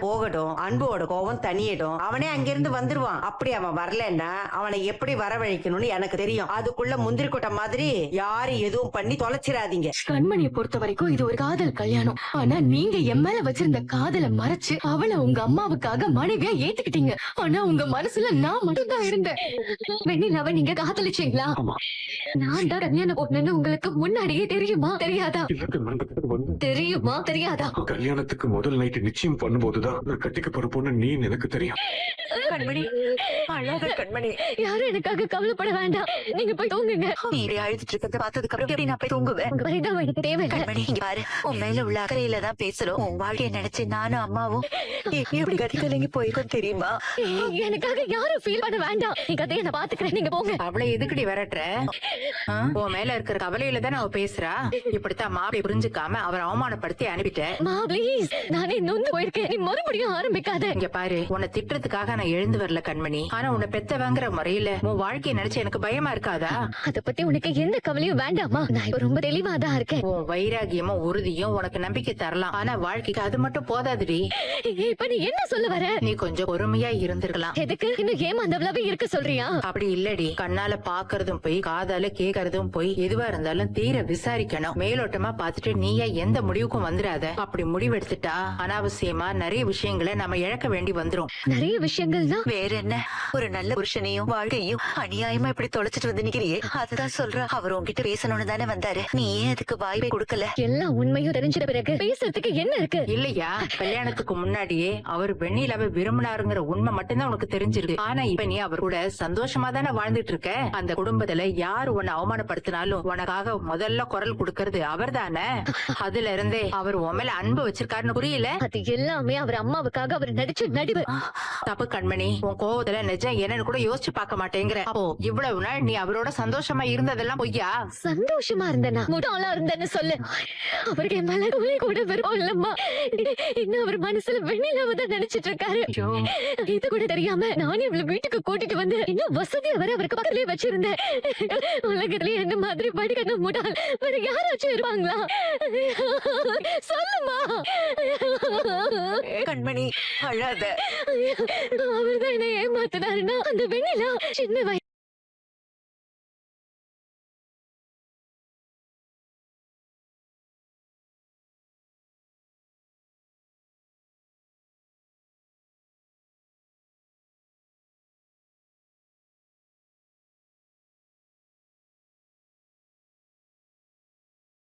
போகட்டும், அன்போட கோவம் தனியிடும். அவனே அங்கிருந்து வந்துருவான். அப்படி அவன் வரலன்னா அவனை எப்படி வரவழைக்கணும்னு எனக்கு தெரியும். அதுக்குள்ள முந்திரி கொட்டை மாதிரி யாரும் எதுவும் பண்ணி தொலைச்சிடாதீங்க. கண்மணியை பொறுத்த வரைக்கும் இது ஒரு காதல் கல்யாணம். ஆனா நீங்க என் மேல வச்சிருந்த காதலை மறைச்சு அவளை உங்க அம்மாவுக்காக மனைவியா ஏத்துக்கிட்டீங்க. ஆனா உங்க மனசுல நான் மட்டும் தான் இருந்தேன். வெண்ணிலாவை நீங்க காதலிச்சீங்களா? நான் தான் கல்யாணம் பொண்ணுன்னு உங்களுக்கு முன்னாடியே தெரியுமா தெரியாதா? தெரியுமா தெரியாதா? கல்யாணத்துக்கு முதல் நைட்டு நிச்சயம் பண்ணும்போதுதான் நான் கட்டிக்க போற பொண்ணு நீ எனக்கு தெரியும். கண்மணி அழாத கண்மணி. யாரும் எனக்காக கவலைப்பட வேண்டாம். நீங்க போய் தூங்குங்க. நீ இப்படி அழுதுட்டு இருக்கிறத பார்த்ததுக்கு அப்புறம் எப்படி நான் போய் தூங்குவேன்? உங்க பரிதாபம் எனக்கு தேவை. கண்மணி இங்க பாரு, உன் மேல உள்ள அக்கறையில தான் பேசுறோம். உன் வாழ்க்கைய நினைச்சு நானும் அம்மாவும் எப்படி கதி கலங்கி போயிருக்கோம் தெரியுமா? எனக்காக யாரும் ஃபீல் பண்ண வேண்டாம். நீங்க அதை நான் பாத்துக்கிறேன். நீங்க போங்க. அவளை எதுக்குடி விரட்டுற? உன் மேல இருக்கிற கவலையில தானே அவ பேசுறா. இப்படித்தான் மாப்பிளை புரிஞ்சுக்காம அவரை அவமானப்படுத்தி அனுப்பிட்டேன். மா ப்ளீஸ், நானே நொந்து போயிருக்கேன். நீ மறுபடியும் ஆரம்பிக்காத. இங்க பாரு, உன்னை திட்டுறதுக்காக நான் எழுந்து வரல கண்மணி. ஆனா உன்னை பெத்தவங்கிற முறையில உன் வாழ்க்கையை நினைச்சு எனக்கு பயமா இருக்காதா? அத பத்தி உனக்கு எந்த கவலையும் வேண்டாமா? நான் இப்ப ரொம்ப தெளிவா தான் இருக்கேன். உன் வைராகியமும் உறுதியும் உனக்கு நம்பிக்கை தரலாம். ஆனா வாழ்க்கைக்கு அது மட்டும் போதாதுடி. இப்ப நீ என்ன சொல்ல வர? நீ கொஞ்சம் பொறுமையா இருந்திருக்கலாம். எதுக்கு இன்னும் ஏமாந்தவளாவே இருக்க சொல்றியா? அப்படி இல்லடி, கண்ணால பாக்குறதும் போய் காதால கேக்குறதும் போய் எதுவா இருந்தாலும் தீர விசாரிக்கணும். மேலோட்டமா பாத்துட்டு நீயா எந்த முடிவுக்கும் வந்துடாத. அப்படி முடிவெடுத்துட்டா அனாவசியமா நிறைய விஷயங்களை நம்ம இழக்க வேண்டி வந்துரும். நிறைய விஷயங்கள்னா வேற என்ன, ஒரு நல்ல புருஷனையும் வாழ்க்கையும் அநியாயமா இப்படி தொலைச்சிட்டு வந்து நிக்கிறியே, அதுதான் சொல்ற. அவர் உன்கிட்ட பேசணும்னு தானே வந்தாரு. நீ ஏன் அதுக்கு வாய்ப்பை கொடுக்கல? எல்லா உண்மையும் தெரிஞ்சிட பிறகு பேசுறதுக்கு என்ன இருக்கு? இல்லையா, கல்யாணத்துக்கு முன்னாடியே அவர் வெண்ணிலாவை விரும்பினாருங்கிற உண்மை மட்டும்தான் உனக்கு தெரிஞ்சிருக்கு. ஆனா இப்ப நீ அவர் கூட சந்தோஷமா தானே வாழ்ந்துட்டு இருக்க. அந்த குடும்பத்துல யாரு உன்னை அவமானப்படுத்தினாலும் உனக்காக முதல்ல குரல் கொடுக்கறது அவர் தானே. அதுல இருந்தே அவர் உன் மேல அன்பு வச்சிருக்காருன்னு புரியல? அது எல்லாமே அவர் அம்மாவுக்காக அவர் நடிச்ச நடிவு. தப்பு கண்மணி, உன் கோவத்துல நிஜம் என்னன்னு கூட யோசிச்சு பார்க்க மாட்டேங்கிற. அப்போ இவ்வளவு நாள் நீ அவரோட சந்தோஷமா இருந்ததெல்லாம் பொய்யா? சந்தோஷமா இருந்தேனா? முட்டாளா இருந்தேன்னு சொல்லு. அவருடைய மேல துளி கூட விருப்பம் இல்லம்மா. இன்னும் அவர் மனசுல வெண்ணிலாவை தான் நினைச்சிட்டு இருக்காரு. இது கூட தெரியாம நானே இவ்வளவு வீட்டுக்கு கூட்டிட்டு வந்து இன்னும் வசதியா வர அவருக்கு பக்கத்துலயே வச்சிருந்தேன். உலகத்திலேயே என்ன மாதிரி படிக்கணும் முட்டாள் வேற யாராச்சும் இருப்பாங்களா? சொல்லுமா. கண்மணி அழாத. அவர்தான் என்ன ஏமாத்தினாருன்னா அந்த வெண்ணிலா சின்ன